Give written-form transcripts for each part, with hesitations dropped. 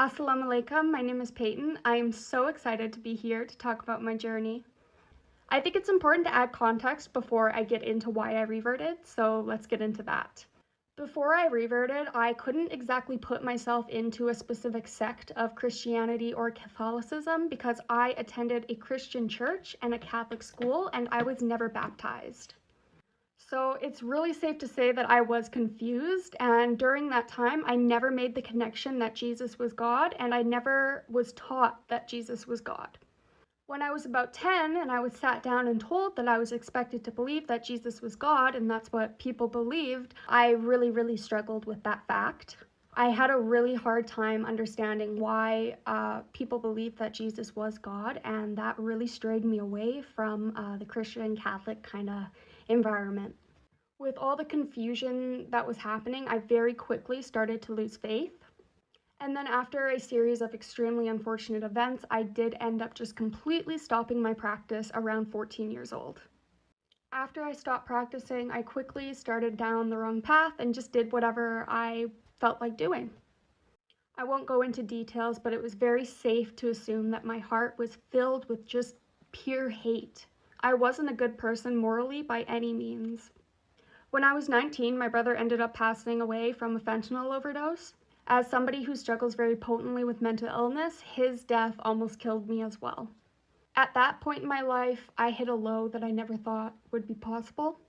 Assalamu alaikum, my name is Peyton. I am so excited to be here to talk about my journey. I think it's important to add context before I get into why I reverted, so let's get into that. Before I reverted, I couldn't exactly put myself into a specific sect of Christianity or Catholicism because I attended a Christian church and a Catholic school and I was never baptized. So it's really safe to say that I was confused, and during that time, I never made the connection that Jesus was God, and I never was taught that Jesus was God. When I was about 10 and I was sat down and told that I was expected to believe that Jesus was God, and that's what people believed, I really struggled with that fact. I had a really hard time understanding why people believed that Jesus was God, and that really strayed me away from the Christian Catholic kind of environment. With all the confusion that was happening, I very quickly started to lose faith. And then after a series of extremely unfortunate events, I did end up just completely stopping my practice around 14 years old. After I stopped practicing, I quickly started down the wrong path and just did whatever I felt like doing. I won't go into details, but it was very safe to assume that my heart was filled with just pure hate. I wasn't a good person morally by any means. When I was 19, my brother ended up passing away from a fentanyl overdose. As somebody who struggles very potently with mental illness, his death almost killed me as well. At that point in my life, I hit a low that I never thought would be possible.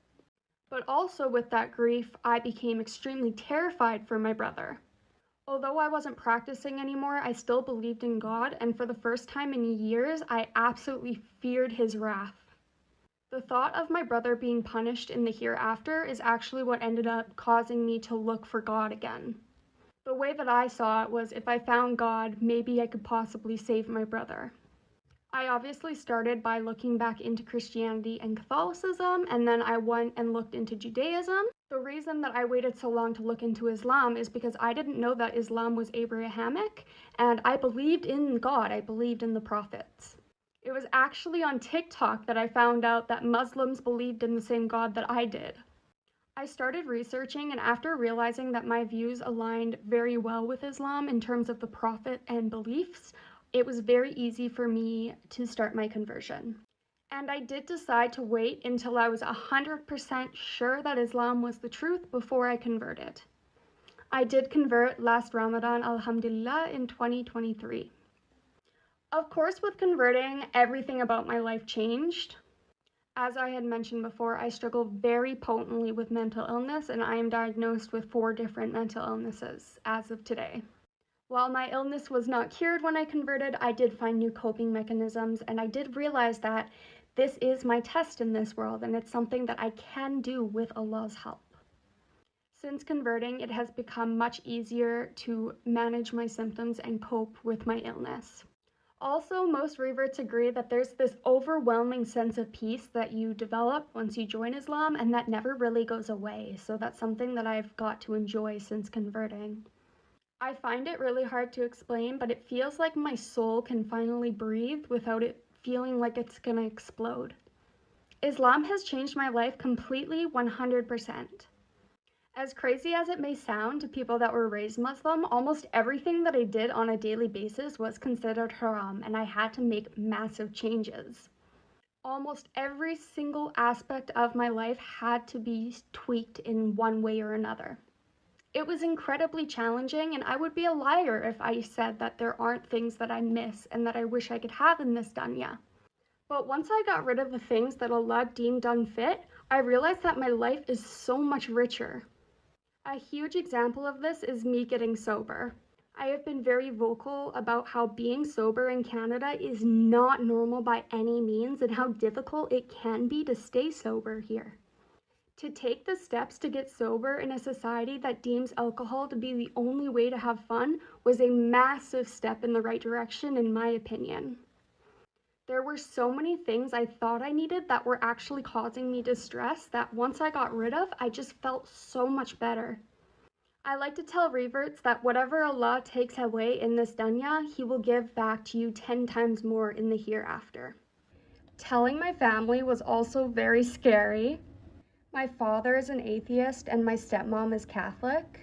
But also with that grief, I became extremely terrified for my brother. Although I wasn't practicing anymore, I still believed in God, and for the first time in years, I absolutely feared his wrath. The thought of my brother being punished in the hereafter is actually what ended up causing me to look for God again. The way that I saw it was if I found God, maybe I could possibly save my brother. I obviously started by looking back into Christianity and Catholicism, and then I went and looked into Judaism. The reason that I waited so long to look into Islam is because I didn't know that Islam was Abrahamic, and I believed in God, I believed in the prophets. It was actually on TikTok that I found out that Muslims believed in the same God that I did. I started researching, and after realizing that my views aligned very well with Islam in terms of the Prophet and beliefs, it was very easy for me to start my conversion. And I did decide to wait until I was 100% sure that Islam was the truth before I converted. I did convert last Ramadan, alhamdulillah, in 2023. Of course, with converting, everything about my life changed. As I had mentioned before, I struggle very potently with mental illness, and I am diagnosed with 4 different mental illnesses as of today. While my illness was not cured when I converted, I did find new coping mechanisms, and I did realize that this is my test in this world, and it's something that I can do with Allah's help. Since converting, it has become much easier to manage my symptoms and cope with my illness. Also, most reverts agree that there's this overwhelming sense of peace that you develop once you join Islam, and that never really goes away, so that's something that I've got to enjoy since converting. I find it really hard to explain, but it feels like my soul can finally breathe without it feeling like it's gonna explode. Islam has changed my life completely 100%. As crazy as it may sound to people that were raised Muslim, almost everything that I did on a daily basis was considered haram, and I had to make massive changes. Almost every single aspect of my life had to be tweaked in one way or another. It was incredibly challenging, and I would be a liar if I said that there aren't things that I miss and that I wish I could have in this dunya. But once I got rid of the things that Allah deemed unfit, I realized that my life is so much richer. A huge example of this is me getting sober. I have been very vocal about how being sober in Canada is not normal by any means and how difficult it can be to stay sober here. To take the steps to get sober in a society that deems alcohol to be the only way to have fun was a massive step in the right direction, in my opinion. There were so many things I thought I needed that were actually causing me distress that once I got rid of, I just felt so much better. I like to tell reverts that whatever Allah takes away in this dunya, He will give back to you 10 times more in the hereafter. Telling my family was also very scary. My father is an atheist and my stepmom is Catholic.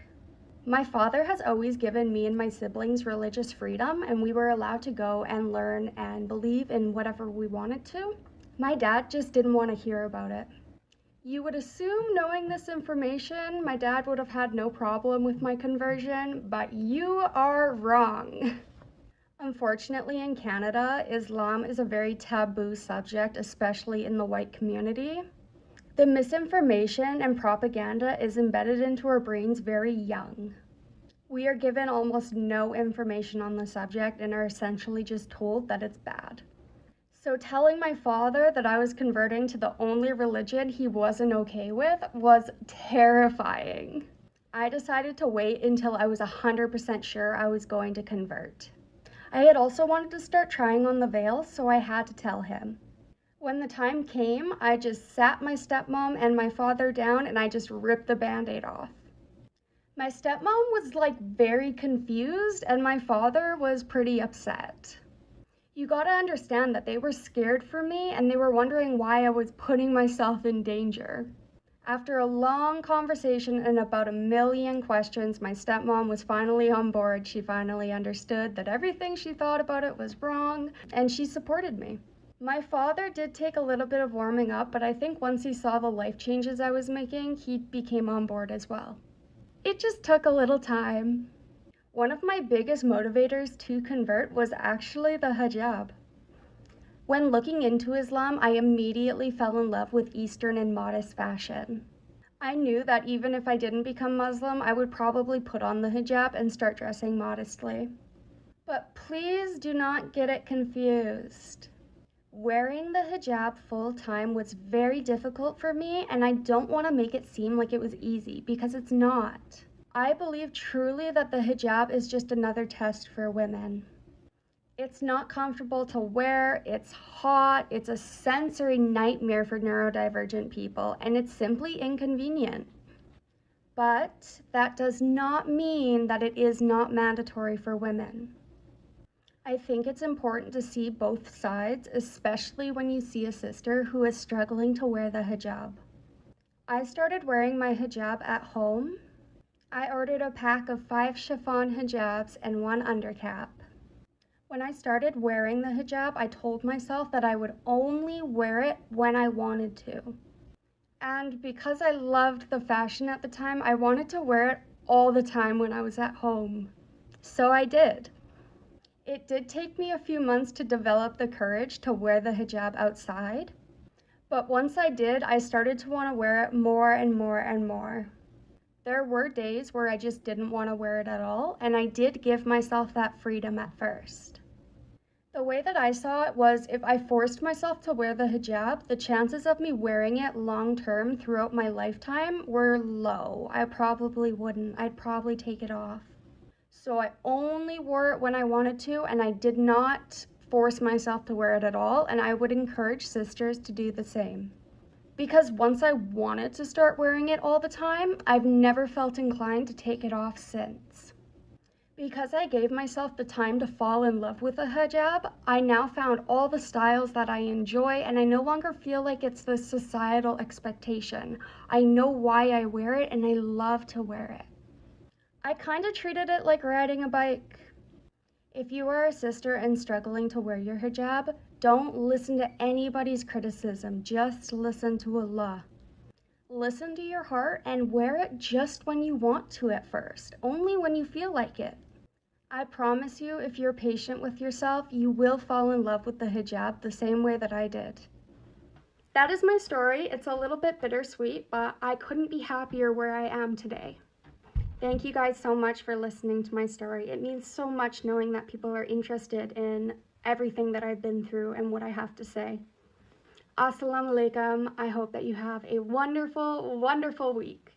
My father has always given me and my siblings religious freedom, and we were allowed to go and learn and believe in whatever we wanted to. My dad just didn't want to hear about it. You would assume, knowing this information, my dad would have had no problem with my conversion, but you are wrong. Unfortunately, in Canada, Islam is a very taboo subject, especially in the white community. The misinformation and propaganda is embedded into our brains very young. We are given almost no information on the subject and are essentially just told that it's bad. So telling my father that I was converting to the only religion he wasn't okay with was terrifying. I decided to wait until I was 100% sure I was going to convert. I had also wanted to start trying on the veil, so I had to tell him. When the time came, I just sat my stepmom and my father down and I just ripped the band-aid off. My stepmom was very confused and my father was pretty upset. You gotta understand that they were scared for me and they were wondering why I was putting myself in danger. After a long conversation and about 1,000,000 questions, my stepmom was finally on board. She finally understood that everything she thought about it was wrong, and she supported me. My father did take a little bit of warming up, but I think once he saw the life changes I was making, he became on board as well. It just took a little time. One of my biggest motivators to convert was actually the hijab. When looking into Islam, I immediately fell in love with Eastern and modest fashion. I knew that even if I didn't become Muslim, I would probably put on the hijab and start dressing modestly. But please do not get it confused. Wearing the hijab full time was very difficult for me, and I don't want to make it seem like it was easy, because it's not. I believe truly that the hijab is just another test for women. It's not comfortable to wear, it's hot, it's a sensory nightmare for neurodivergent people, and it's simply inconvenient. But that does not mean that it is not mandatory for women. I think it's important to see both sides, especially when you see a sister who is struggling to wear the hijab. I started wearing my hijab at home. I ordered a pack of 5 chiffon hijabs and 1 undercap. When I started wearing the hijab, I told myself that I would only wear it when I wanted to. And because I loved the fashion at the time, I wanted to wear it all the time when I was at home. So I did. It did take me a few months to develop the courage to wear the hijab outside. But once I did, I started to want to wear it more and more and more. There were days where I just didn't want to wear it at all, and I did give myself that freedom at first. The way that I saw it was, if I forced myself to wear the hijab, the chances of me wearing it long term throughout my lifetime were low. I probably wouldn't. I'd probably take it off. So I only wore it when I wanted to, and I did not force myself to wear it at all, and I would encourage sisters to do the same. Because once I wanted to start wearing it all the time, I've never felt inclined to take it off since. Because I gave myself the time to fall in love with a hijab, I now found all the styles that I enjoy, and I no longer feel like it's the societal expectation. I know why I wear it, and I love to wear it. I kind of treated it like riding a bike. If you are a sister and struggling to wear your hijab, don't listen to anybody's criticism, just listen to Allah. Listen to your heart and wear it just when you want to at first, only when you feel like it. I promise you, if you're patient with yourself, you will fall in love with the hijab the same way that I did. That is my story. It's a little bit bittersweet, but I couldn't be happier where I am today. Thank you guys so much for listening to my story. It means so much knowing that people are interested in everything that I've been through and what I have to say. Assalamu alaikum. I hope that you have a wonderful, wonderful week.